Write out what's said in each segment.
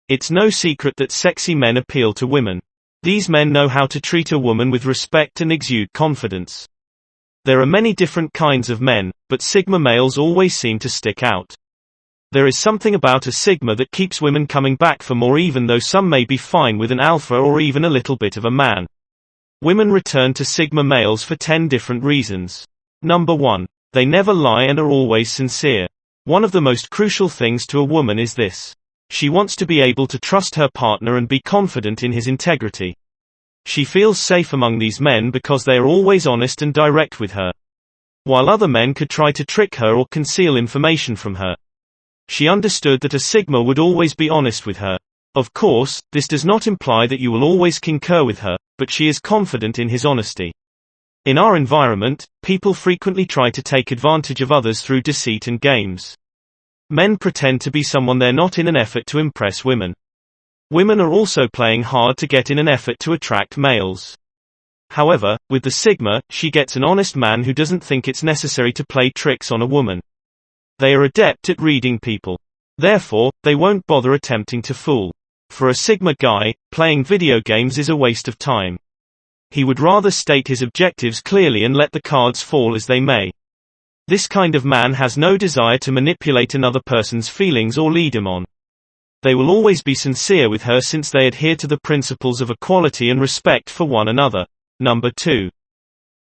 It's no secret that sexy men appeal to women. These men know how to treat a woman with respect and exude confidence. There are many different kinds of men, but Sigma males always seem to stick out. There is something about a Sigma that keeps women coming back for more, even though some may be fine with an alpha or even a little bit of a man. Women return to Sigma males for 10 different reasons. Number 1. They never lie and are always sincere. One of the most crucial things to a woman is this. She wants to be able to trust her partner and be confident in his integrity. She feels safe among these men because they are always honest and direct with her. While other men could try to trick her or conceal information from her, she understood that a Sigma would always be honest with her. Of course, this does not imply that you will always concur with her, but she is confident in his honesty. In our environment, people frequently try to take advantage of others through deceit and games. Men pretend to be someone they're not in an effort to impress women. Women are also playing hard to get in an effort to attract males. However, with the Sigma, she gets an honest man who doesn't think it's necessary to play tricks on a woman. They are adept at reading people. Therefore, they won't bother attempting to fool. For a Sigma guy, playing video games is a waste of time. He would rather state his objectives clearly and let the cards fall as they may. This kind of man has no desire to manipulate another person's feelings or lead him on. They will always be sincere with her since they adhere to the principles of equality and respect for one another. Number 2.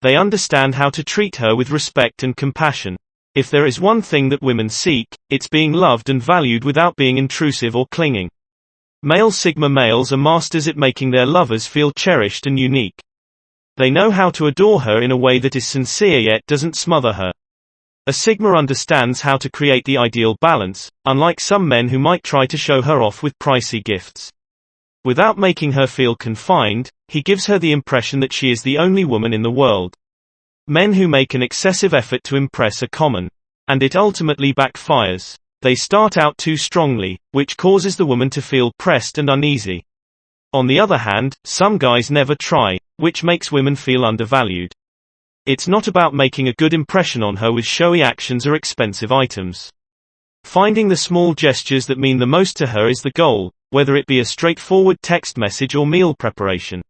They understand how to treat her with respect and compassion. If there is one thing that women seek, it's being loved and valued without being intrusive or clinging. Male Sigma males are masters at making their lovers feel cherished and unique. They know how to adore her in a way that is sincere yet doesn't smother her. A Sigma understands how to create the ideal balance, unlike some men who might try to show her off with pricey gifts. Without making her feel confined, he gives her the impression that she is the only woman in the world. Men who make an excessive effort to impress are common. And it ultimately backfires. They start out too strongly, which causes the woman to feel pressed and uneasy. On the other hand, some guys never try, which makes women feel undervalued. It's not about making a good impression on her with showy actions or expensive items. Finding the small gestures that mean the most to her is the goal, whether it be a straightforward text message or meal preparation.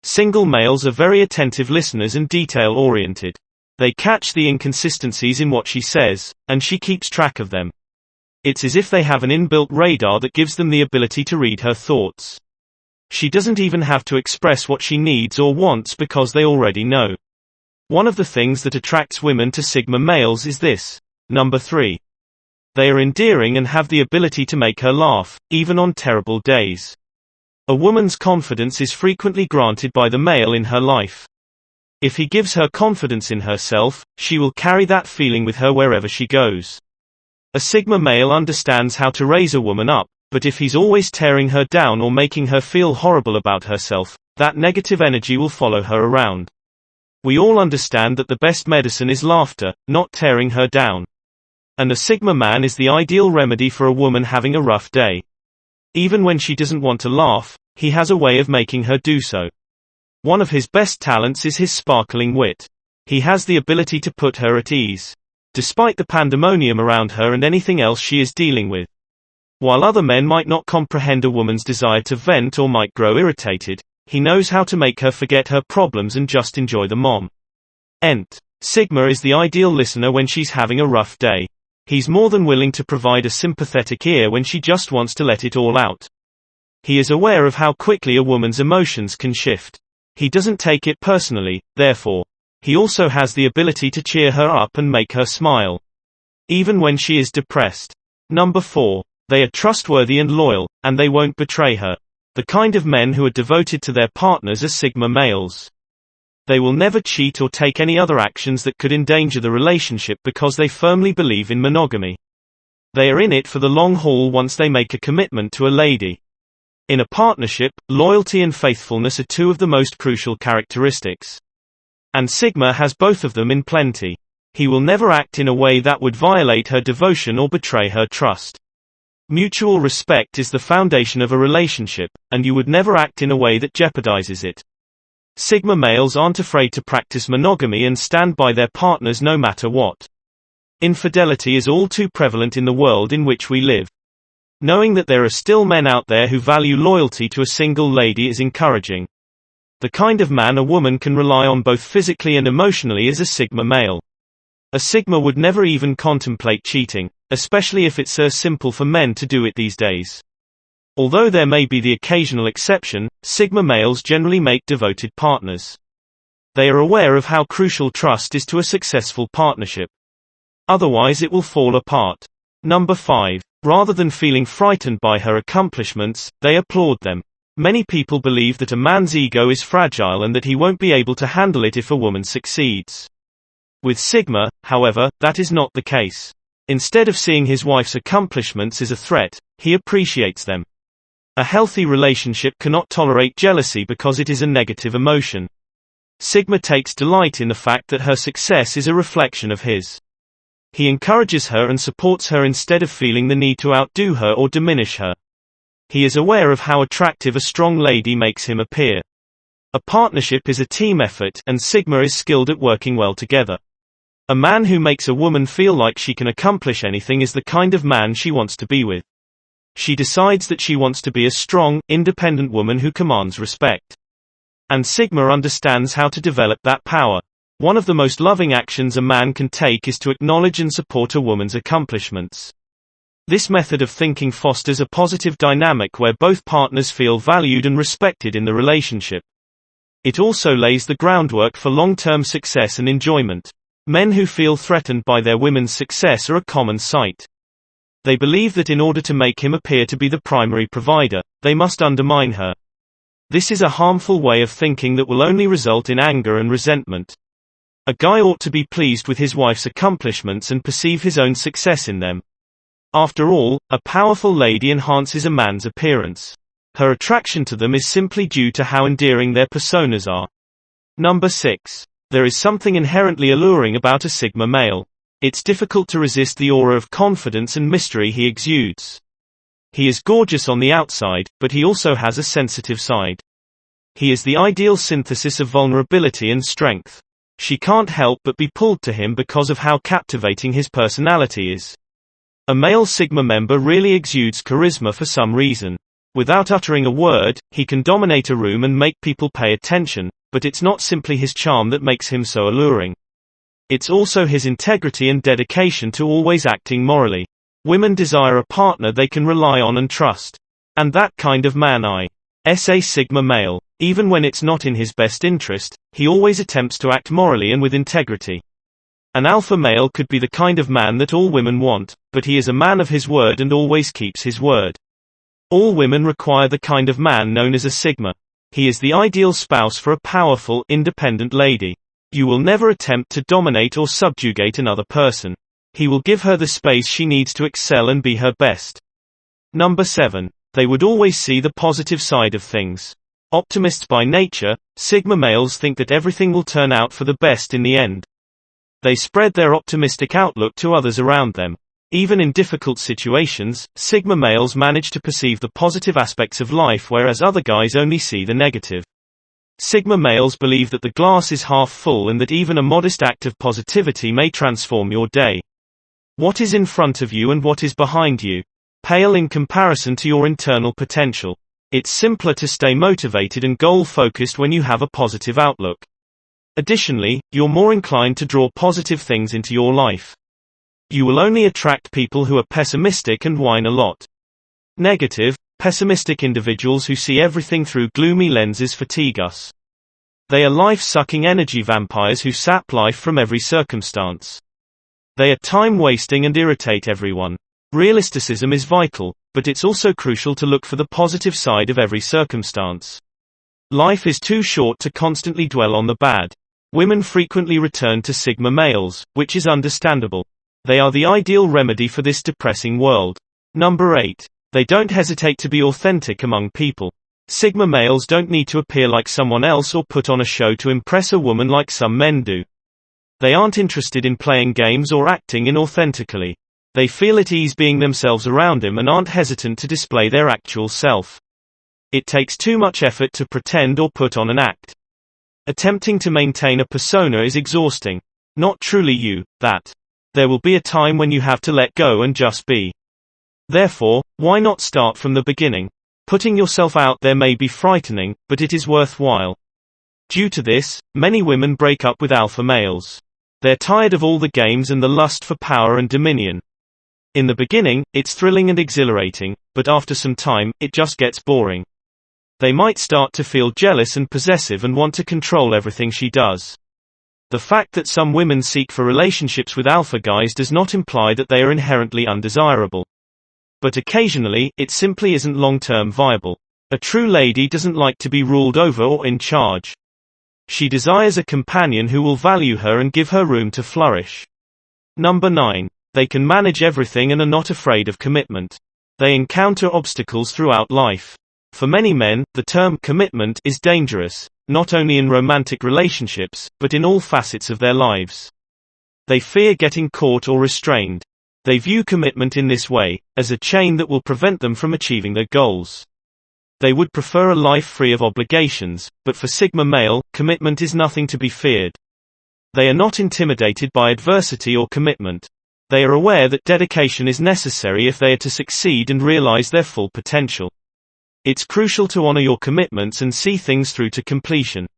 Single males are very attentive listeners and detail-oriented. They catch the inconsistencies in what she says, and she keeps track of them. It's as if they have an inbuilt radar that gives them the ability to read her thoughts. She doesn't even have to express what she needs or wants because they already know. One of the things that attracts women to Sigma males is this. Number 3. They are endearing and have the ability to make her laugh, even on terrible days. A woman's confidence is frequently granted by the male in her life. If he gives her confidence in herself, she will carry that feeling with her wherever she goes. A Sigma male understands how to raise a woman up, but if he's always tearing her down or making her feel horrible about herself, that negative energy will follow her around. We all understand that the best medicine is laughter, not tearing her down. And a Sigma man is the ideal remedy for a woman having a rough day. Even when she doesn't want to laugh, he has a way of making her do so. One of his best talents is his sparkling wit. He has the ability to put her at ease, despite the pandemonium around her and anything else she is dealing with. While other men might not comprehend a woman's desire to vent or might grow irritated, he knows how to make her forget her problems and just enjoy the mom. Sigma is the ideal listener when she's having a rough day. He's more than willing to provide a sympathetic ear when she just wants to let it all out. He is aware of how quickly a woman's emotions can shift. He doesn't take it personally, therefore. He also has the ability to cheer her up and make her smile, even when she is depressed. Number 4. They are trustworthy and loyal, and they won't betray her. The kind of men who are devoted to their partners are Sigma males. They will never cheat or take any other actions that could endanger the relationship because they firmly believe in monogamy. They are in it for the long haul once they make a commitment to a lady. In a partnership, loyalty and faithfulness are two of the most crucial characteristics. And Sigma has both of them in plenty. He will never act in a way that would violate her devotion or betray her trust. Mutual respect is the foundation of a relationship, and you would never act in a way that jeopardizes it. Sigma males aren't afraid to practice monogamy and stand by their partners no matter what. Infidelity is all too prevalent in the world in which we live. Knowing that there are still men out there who value loyalty to a single lady is encouraging. The kind of man a woman can rely on both physically and emotionally is a Sigma male. A Sigma would never even contemplate cheating, especially if it's so simple for men to do it these days. Although there may be the occasional exception, Sigma males generally make devoted partners. They are aware of how crucial trust is to a successful partnership. Otherwise it will fall apart. Number 5. Rather than feeling frightened by her accomplishments, they applaud them. Many people believe that a man's ego is fragile and that he won't be able to handle it if a woman succeeds. With Sigma, however, that is not the case. Instead of seeing his wife's accomplishments as a threat, he appreciates them. A healthy relationship cannot tolerate jealousy because it is a negative emotion. Sigma takes delight in the fact that her success is a reflection of his. He encourages her and supports her instead of feeling the need to outdo her or diminish her. He is aware of how attractive a strong lady makes him appear. A partnership is a team effort, and Sigma is skilled at working well together. A man who makes a woman feel like she can accomplish anything is the kind of man she wants to be with. She decides that she wants to be a strong, independent woman who commands respect. And Sigma understands how to develop that power. One of the most loving actions a man can take is to acknowledge and support a woman's accomplishments. This method of thinking fosters a positive dynamic where both partners feel valued and respected in the relationship. It also lays the groundwork for long-term success and enjoyment. Men who feel threatened by their women's success are a common sight. They believe that in order to make him appear to be the primary provider, they must undermine her. This is a harmful way of thinking that will only result in anger and resentment. A guy ought to be pleased with his wife's accomplishments and perceive his own success in them. After all, a powerful lady enhances a man's appearance. Her attraction to them is simply due to how endearing their personas are. Number 6. There is something inherently alluring about a Sigma male. It's difficult to resist the aura of confidence and mystery he exudes. He is gorgeous on the outside, but he also has a sensitive side. He is the ideal synthesis of vulnerability and strength. She can't help but be pulled to him because of how captivating his personality is. A male Sigma member really exudes charisma for some reason. Without uttering a word, he can dominate a room and make people pay attention, but it's not simply his charm that makes him so alluring. It's also his integrity and dedication to always acting morally. Women desire a partner they can rely on and trust. And that kind of man is a Sigma male. Even when it's not in his best interest, he always attempts to act morally and with integrity. An alpha male could be the kind of man that all women want, but he is a man of his word and always keeps his word. All women require the kind of man known as a Sigma. He is the ideal spouse for a powerful, independent lady. You will never attempt to dominate or subjugate another person. He will give her the space she needs to excel and be her best. Number 7. They would always see the positive side of things. Optimists by nature, Sigma males think that everything will turn out for the best in the end. They spread their optimistic outlook to others around them. Even in difficult situations, Sigma males manage to perceive the positive aspects of life whereas other guys only see the negative. Sigma males believe that the glass is half full and that even a modest act of positivity may transform your day. What is in front of you and what is behind you? Pale in comparison to your internal potential. It's simpler to stay motivated and goal-focused when you have a positive outlook. Additionally, you're more inclined to draw positive things into your life. You will only attract people who are pessimistic and whine a lot. Negative, pessimistic individuals who see everything through gloomy lenses fatigue us. They are life-sucking energy vampires who sap life from every circumstance. They are time-wasting and irritate everyone. Realisticism is vital, but it's also crucial to look for the positive side of every circumstance. Life is too short to constantly dwell on the bad. Women frequently return to Sigma males, which is understandable. They are the ideal remedy for this depressing world. Number 8. They don't hesitate to be authentic among people. Sigma males don't need to appear like someone else or put on a show to impress a woman like some men do. They aren't interested in playing games or acting inauthentically. They feel at ease being themselves around him and aren't hesitant to display their actual self. It takes too much effort to pretend or put on an act. Attempting to maintain a persona is exhausting. Not truly you, that. There will be a time when you have to let go and just be. Therefore, why not start from the beginning? Putting yourself out there may be frightening, but it is worthwhile. Due to this, many women break up with alpha males. They're tired of all the games and the lust for power and dominion. In the beginning, it's thrilling and exhilarating, but after some time, it just gets boring. They might start to feel jealous and possessive and want to control everything she does. The fact that some women seek for relationships with alpha guys does not imply that they are inherently undesirable. But occasionally, it simply isn't long-term viable. A true lady doesn't like to be ruled over or in charge. She desires a companion who will value her and give her room to flourish. Number 9. They can manage everything and are not afraid of commitment. They encounter obstacles throughout life. For many men, the term commitment is dangerous, not only in romantic relationships, but in all facets of their lives. They fear getting caught or restrained. They view commitment in this way, as a chain that will prevent them from achieving their goals. They would prefer a life free of obligations, but for Sigma male, commitment is nothing to be feared. They are not intimidated by adversity or commitment. They are aware that dedication is necessary if they are to succeed and realize their full potential. It's crucial to honor your commitments and see things through to completion.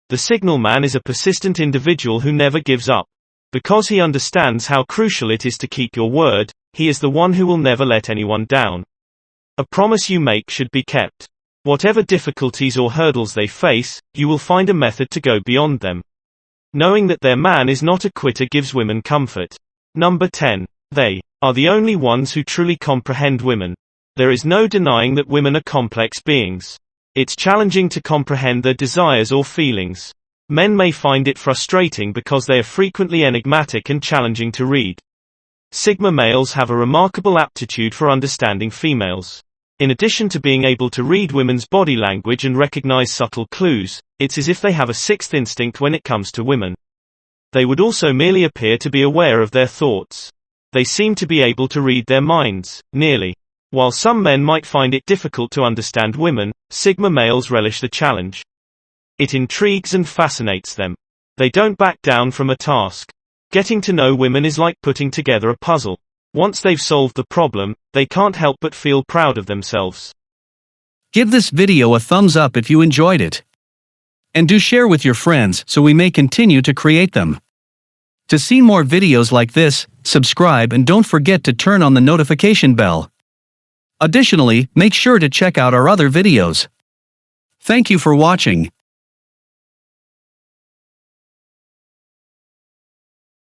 The signal man is a persistent individual who never gives up. Because he understands how crucial it is to keep your word, he is the one who will never let anyone down. A promise you make should be kept. Whatever difficulties or hurdles they face, you will find a method to go beyond them. Knowing that their man is not a quitter gives women comfort. Number 10. They are the only ones who truly comprehend women. There is no denying that women are complex beings. It's challenging to comprehend their desires or feelings. Men may find it frustrating because they are frequently enigmatic and challenging to read. Sigma males have a remarkable aptitude for understanding females. In addition to being able to read women's body language and recognize subtle clues, it's as if they have a sixth instinct when it comes to women. They would also merely appear to be aware of their thoughts. They seem to be able to read their minds, nearly. While some men might find it difficult to understand women, Sigma males relish the challenge. It intrigues and fascinates them. They don't back down from a task. Getting to know women is like putting together a puzzle. Once they've solved the problem, they can't help but feel proud of themselves. Give this video a thumbs up if you enjoyed it. And do share with your friends so we may continue to create them. To see more videos like this, subscribe and don't forget to turn on the notification bell. Additionally, make sure to check out our other videos. Thank you for watching.